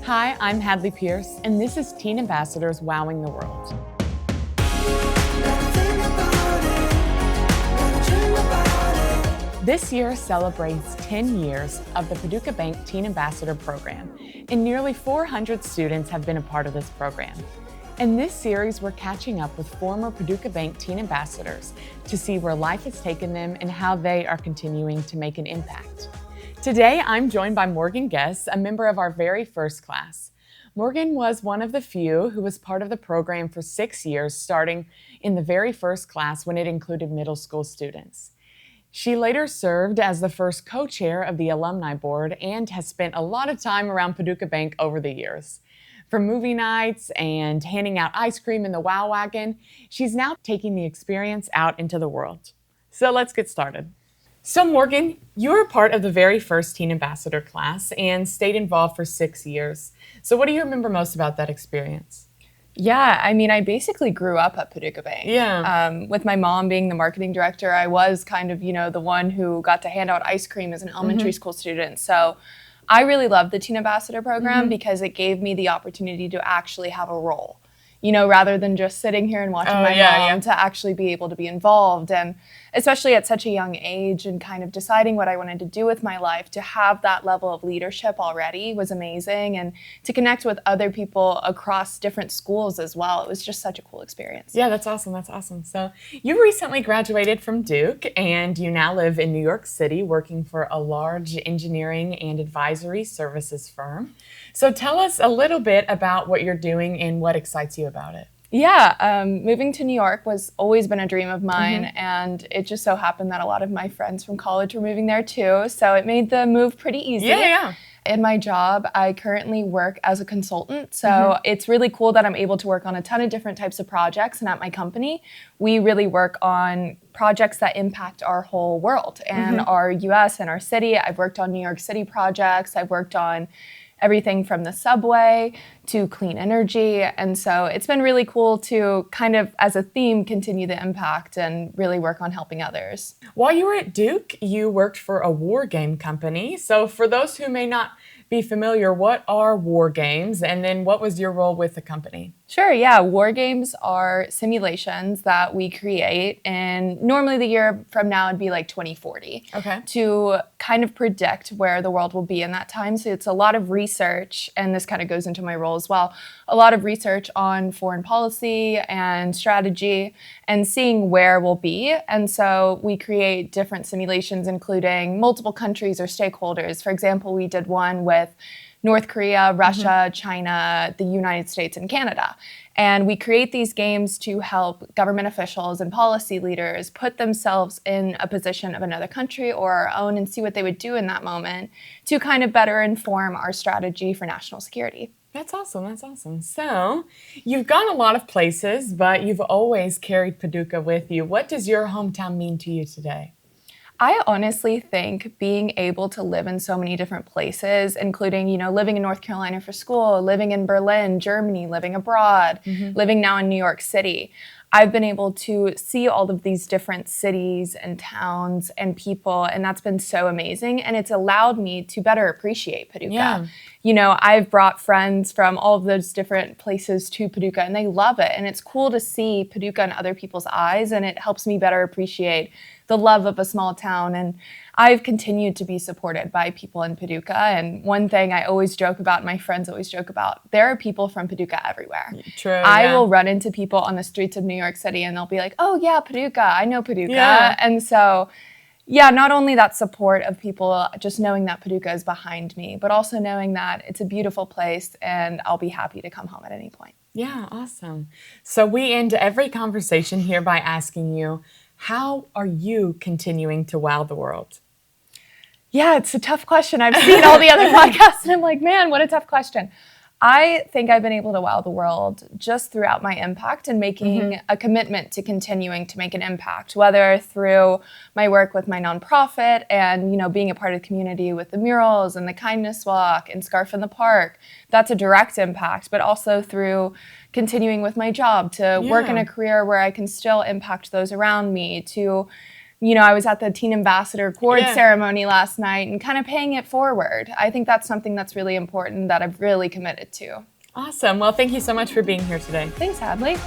Hi, I'm Hadley Pierce, and this is Teen Ambassadors Wowing the World. This year celebrates 10 years of the Paducah Bank Teen Ambassador Program, and nearly 400 students have been a part of this program. In this series, we're catching up with former Paducah Bank Teen Ambassadors to see where life has taken them and how they are continuing to make an impact. Today, I'm joined by Morgan Guess, a member of our very first class. Morgan was one of the few who was part of the program for 6 years, starting in the very first class when it included middle school students. She later served as the first co-chair of the Alumni Board and has spent a lot of time around Paducah Bank over the years. From movie nights and handing out ice cream in the Wow Wagon, she's now taking the experience out into the world. So let's get started. So Morgan, you were part of the very first Teen Ambassador class and stayed involved for 6 years. So what do you remember most about that experience? Yeah, I basically grew up at Paducah Bank. Yeah. With my mom being the marketing director, I was kind of, the one who got to hand out ice cream as an elementary school student. So I really loved the Teen Ambassador program because it gave me the opportunity to actually have a role, rather than just sitting here and watching my mom, to actually be able to be involved. And especially at such a young age and kind of deciding what I wanted to do with my life, to have that level of leadership already was amazing. And to connect with other people across different schools as well, it was just such a cool experience. Yeah, that's awesome. That's awesome. So you recently graduated from Duke and you now live in New York City working for a large engineering and advisory services firm. So tell us a little bit about what you're doing and what excites you about it. Yeah, moving to New York was always been a dream of mine, and it just so happened that a lot of my friends from college were moving there too, so it made the move pretty easy. Yeah. In my job, I currently work as a consultant, so it's really cool that I'm able to work on a ton of different types of projects, and at my company, we really work on projects that impact our whole world and our US and our city. I've worked on New York City projects, I've worked on everything from the subway to clean energy. And so it's been really cool to kind of, as a theme, continue the impact and really work on helping others. While you were at Duke, you worked for a war game company. So for those who may not be familiar, what are war games? And then what was your role with the company? Sure, yeah. War games are simulations that we create, and normally the year from now would be like 2040, to kind of predict where the world will be in that time. So it's a lot of research, and this kind of goes into my role as well, a lot of research on foreign policy and strategy and seeing where we'll be. And so we create different simulations, including multiple countries or stakeholders. For example, we did one with North Korea, Russia, China, the United States, and Canada. And we create these games to help government officials and policy leaders put themselves in a position of another country or our own and see what they would do in that moment to kind of better inform our strategy for national security. That's awesome. That's awesome. So you've gone a lot of places, but you've always carried Paducah with you. What does your hometown mean to you today? I honestly think being able to live in so many different places, including, living in North Carolina for school, living in Berlin, Germany, living abroad, living now in New York City, I've been able to see all of these different cities and towns and people, and that's been so amazing. And it's allowed me to better appreciate Paducah. Yeah. I've brought friends from all of those different places to Paducah, and they love it. And it's cool to see Paducah in other people's eyes, and it helps me better appreciate the love of a small town. And I've continued to be supported by people in Paducah. And one thing I always joke about, my friends always joke about, there are people from Paducah everywhere. True. I will run into people on the streets of New York City and they'll be like, oh yeah, Paducah, I know Paducah. Yeah. And so, yeah, not only that support of people, just knowing that Paducah is behind me, but also knowing that it's a beautiful place and I'll be happy to come home at any point. Yeah, awesome. So we end every conversation here by asking you, how are you continuing to wow the world? Yeah, it's a tough question. I've seen all the other podcasts and I'm like, man, what a tough question. I think I've been able to wow the world just throughout my impact and making a commitment to continuing to make an impact, whether through my work with my nonprofit and, being a part of the community with the murals and the kindness walk and Scarf in the Park. That's a direct impact, but also through continuing with my job to work in a career where I can still impact those around me, to you know, I was at the Teen Ambassador Award ceremony last night and kind of paying it forward. I think that's something that's really important that I've really committed to. Awesome. Well, thank you so much for being here today. Thanks, Hadley.